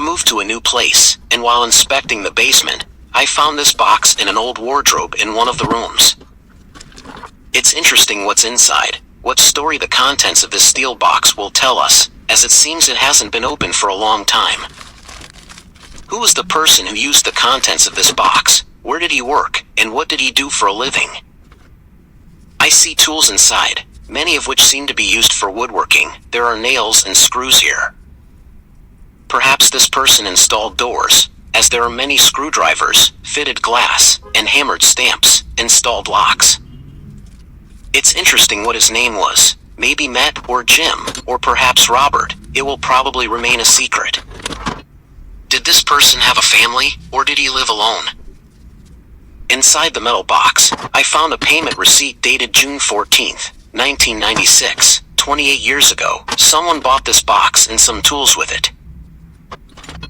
moved to a new place, and while inspecting the basement, I found this box in an old wardrobe in one of the rooms. It's interesting what's inside, what story the contents of this steel box will tell us, as it seems it hasn't been opened for a long time. Who was the person who used the contents of this box? Where did he work, and what did he do for a living? I see tools inside, many of which seem to be used for woodworking. There are nails and screws here. Perhaps this person installed doors, as there are many screwdrivers, fitted glass, and hammered stamps, installed locks. It's interesting what his name was. Maybe Matt or Jim, or perhaps Robert. It will probably remain a secret. Did this person have a family, or did he live alone? Inside the metal box, I found a payment receipt dated June 14th, 1996. 28 years ago, someone bought this box and some tools with it.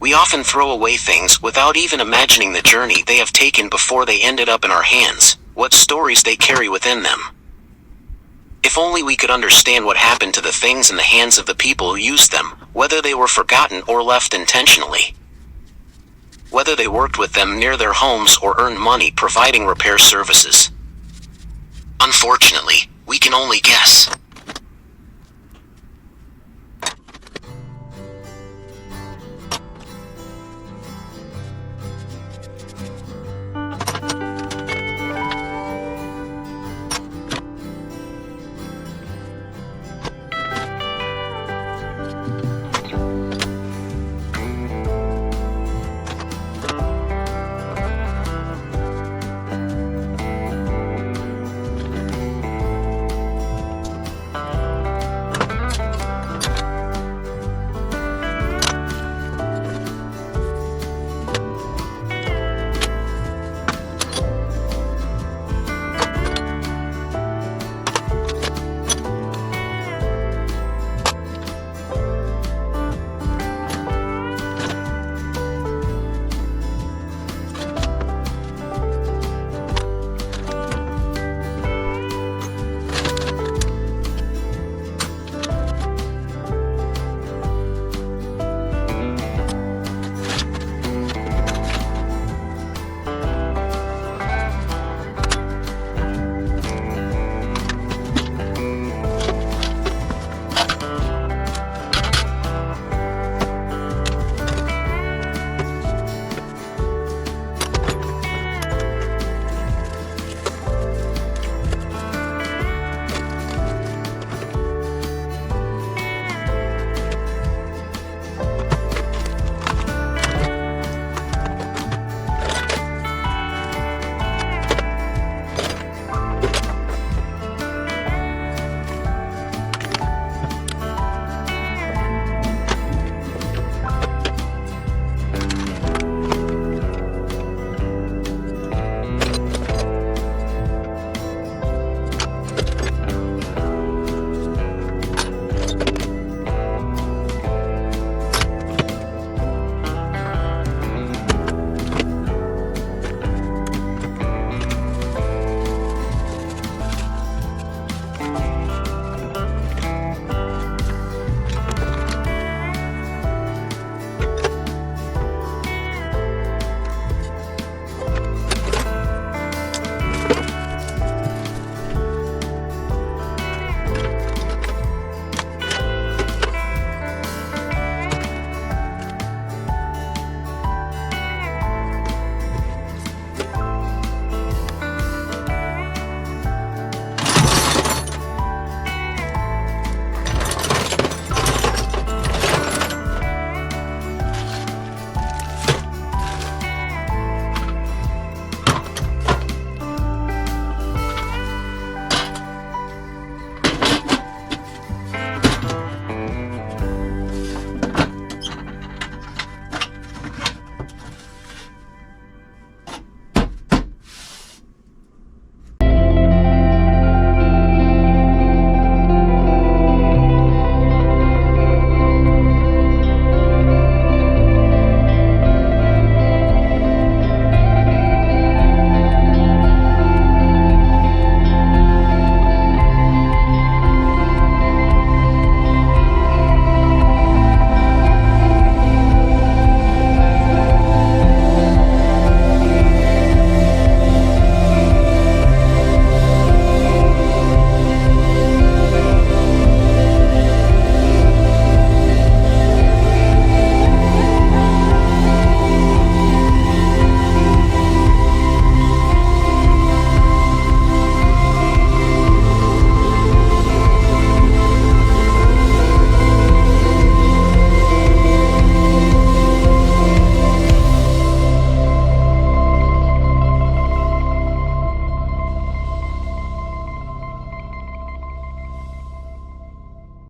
We often throw away things without even imagining the journey they have taken before they ended up in our hands, what stories they carry within them. If only we could understand what happened to the things in the hands of the people who used them, whether they were forgotten or left intentionally. Whether they worked with them near their homes or earned money providing repair services. Unfortunately, we can only guess.